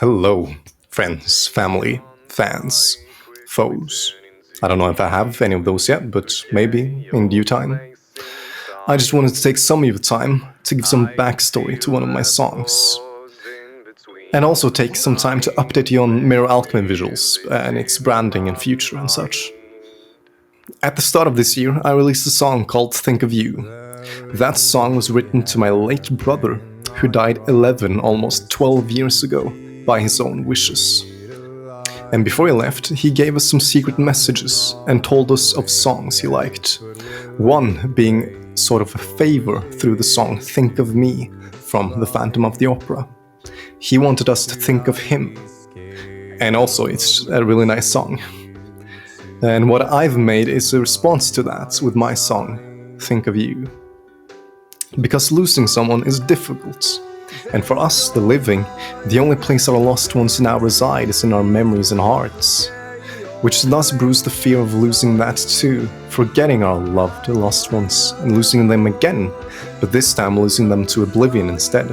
Hello, friends, family, fans, foes. I don't know if I have any of those yet, but maybe in due time. I just wanted to take some of your time to give some backstory to one of my songs. And also take some time to update you on Mirror Alchemy visuals and its branding and future and such. At the start of this year, I released a song called Think of You. That song was written to my late brother, who died 11, almost 12 years ago, by his own wishes. And before he left, he gave us some secret messages and told us of songs he liked. One being sort of a favor through the song Think of Me from The Phantom of the Opera. He wanted us to think of him. And also, it's a really nice song. And what I've made is a response to that with my song, Think of You. Because losing someone is difficult. And for us, the living, the only place our lost ones now reside is in our memories and hearts. Which thus brews the fear of losing that too, forgetting our loved lost ones and losing them again, but this time losing them to oblivion instead.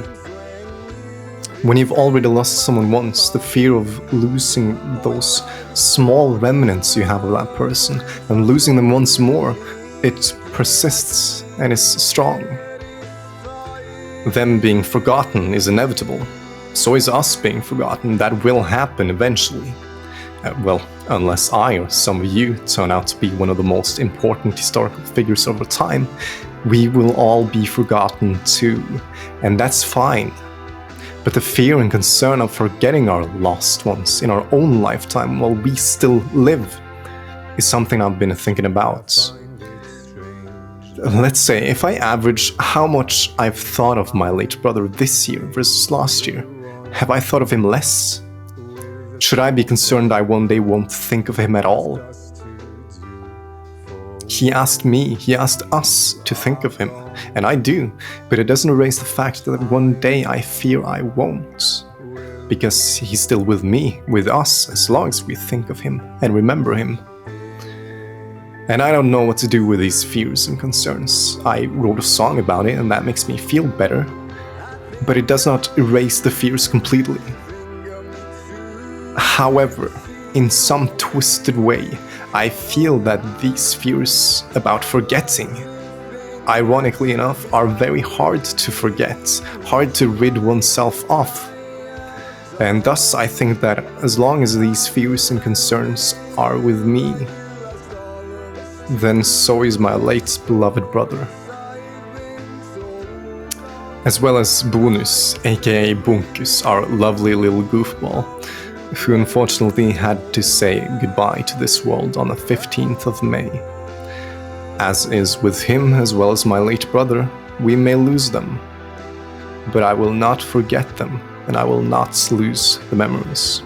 When you've already lost someone once, the fear of losing those small remnants you have of that person and losing them once more, it persists and is strong. Them being forgotten is inevitable. So is us being forgotten. That will happen eventually. Well, unless I or some of you turn out to be one of the most important historical figures over time, we will all be forgotten too. And that's fine. But the fear and concern of forgetting our lost ones in our own lifetime while we still live is something I've been thinking about. Let's say, if I average how much I've thought of my late brother this year versus last year, have I thought of him less? Should I be concerned I one day won't think of him at all? He asked us to think of him, and I do, but it doesn't erase the fact that one day I fear I won't. Because he's still with me, with us, as long as we think of him and remember him. And I don't know what to do with these fears and concerns. I wrote a song about it and that makes me feel better. But it does not erase the fears completely. However, in some twisted way, I feel that these fears about forgetting, ironically enough, are very hard to forget, hard to rid oneself of. And thus I think that as long as these fears and concerns are with me, then so is my late beloved brother. As well as Bonus, AKA Bonkus, our lovely little goofball, who unfortunately had to say goodbye to this world on the 15th of May. As is with him as well as my late brother, we may lose them. But I will not forget them, and I will not lose the memories.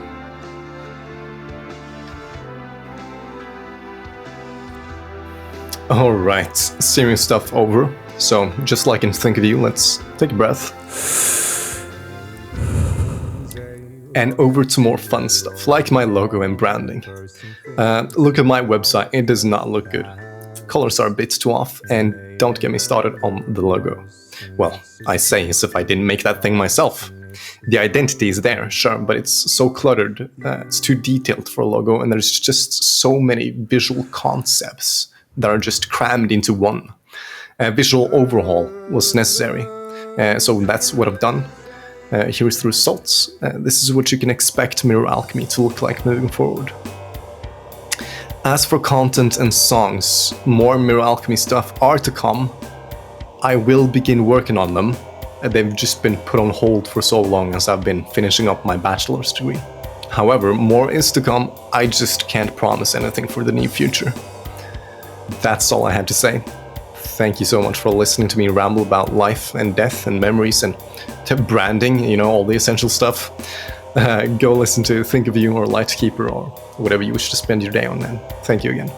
Alright, serious stuff over. So, just like in Think of You, let's take a breath. And over to more fun stuff, like my logo and branding. Look at my website, it does not look good. Colors are a bit too off, and don't get me started on the logo. Well, I say as if I didn't make that thing myself. The identity is there, sure, but it's so cluttered, it's too detailed for a logo, and there's just so many visual concepts that are just crammed into one. A visual overhaul was necessary, so that's what I've done. Here's the results. This is what you can expect Mirror Alchemy to look like moving forward. As for content and songs, more Mirror Alchemy stuff are to come. I will begin working on them. They've just been put on hold for so long as I've been finishing up my bachelor's degree. However, more is to come. I just can't promise anything for the near future. That's all I had to say. Thank you so much for listening to me ramble about life and death and memories and branding, you know, all the essential stuff. Go listen to Think of You or Lightkeeper or whatever you wish to spend your day on, and thank you again.